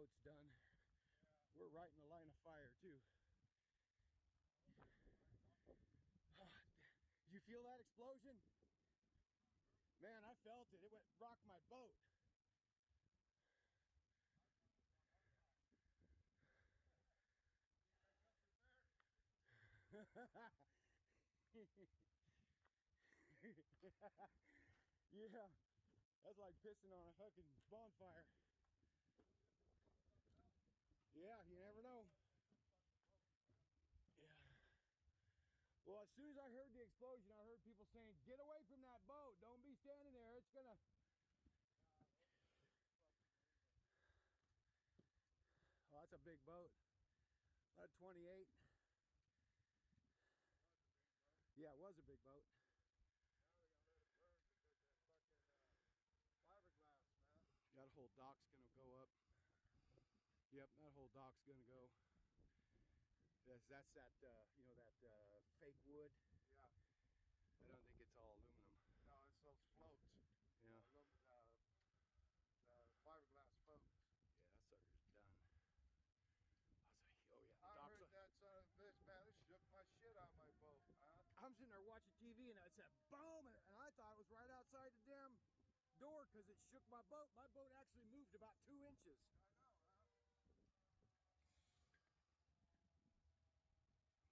boat's done. We're right in the line of fire too. Did you feel that explosion? Man, I felt it. It went rocked my boat. Yeah, that's like pissing on a fucking bonfire. Yeah, you never know. Yeah. Well, as soon as I heard the explosion, I heard people saying, "Get away from that boat! Don't be standing there. It's gonna..." Oh, that's a big boat. About 28. Yeah, it was a big boat. Now they gotta let it burn because that fucking fiberglass, man. That whole dock's gonna go up. Yep, that whole dock's gonna go. That's that, you know, that fake wood. Yeah. I don't think it's all aluminum. No, it's those floats. Yeah. The fiberglass floats. Yeah, that sucker's done. I was like, oh yeah, the I dock's heard that son of a bitch, man. It shook my shit out of my boat, man. I'm sitting there watching TV and it said boom, and I thought it was right outside the damn door because it shook my boat. My boat actually moved about 2 inches. I know, man.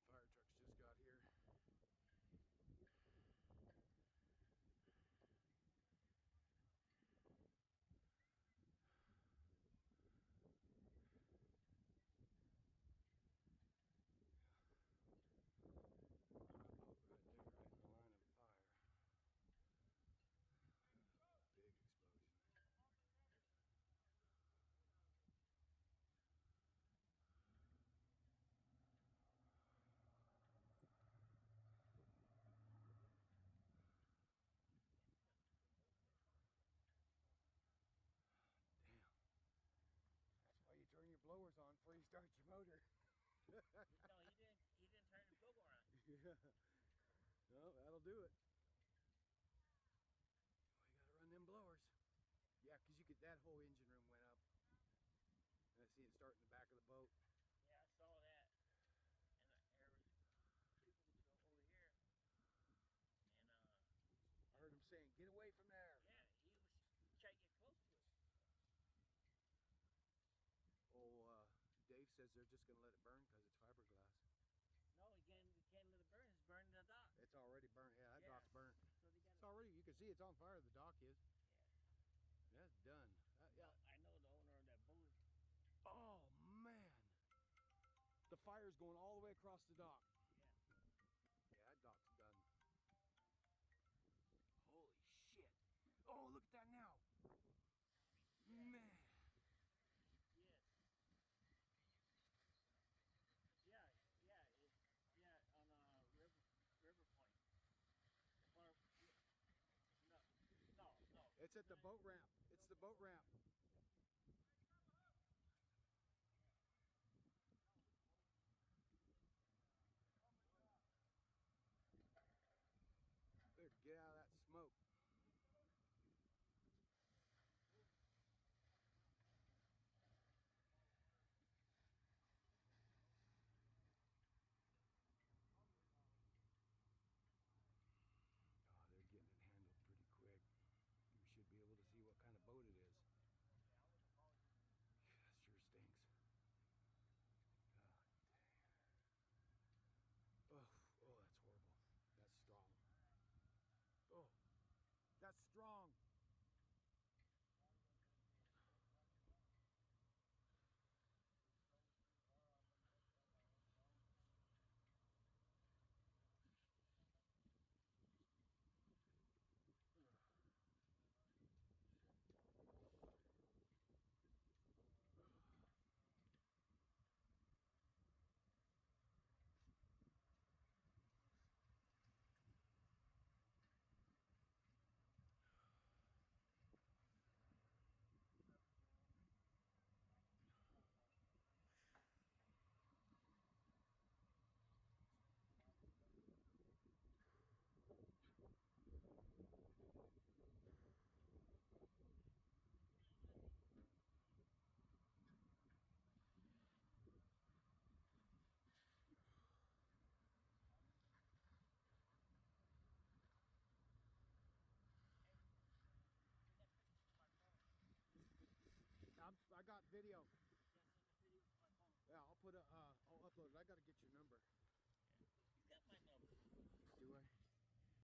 Fire trucks just got here. Right there, right in the line of fire. Big explosion. Damn. That's why you turn your blowers on before you start your motor. No, he didn't turn the blower on. Yeah. No, that'll do it. Well, you gotta run them blowers. Yeah, because you could, that whole engine room went up. And I see it start in the back of the boat. Yeah, I saw that. And there was people over here. And I heard him saying, "Get away from there." yeah, he was trying to get close to it. Oh, Dave says they're just gonna let it burn because it's fiberglass. No, he can't let it burn. It's burning the dock. It's already burnt. Yeah, that Yeah. dock's burnt. So they got It's already, you can see it's on fire. The dock is. Yeah. That's done. Yeah. I know the owner of that boat. Oh man, the fire's going all the way across the dock. Yeah. Yeah, that dock's done. Holy shit! Oh, look at that now. Yeah. Man. Yes. Yeah, on River Point. No. It's at the boat ramp. It's the boat ramp. There, get out of that smoke. Oh, they're getting it handled pretty quick. You should be able to see what kind of boat it is. That sure stinks. God damn. Oh, that's horrible. That's strong. Oh, that's strong. video. Yeah, send the video to my phone. Yeah, I'll put a, I'll upload it. I gotta get your number.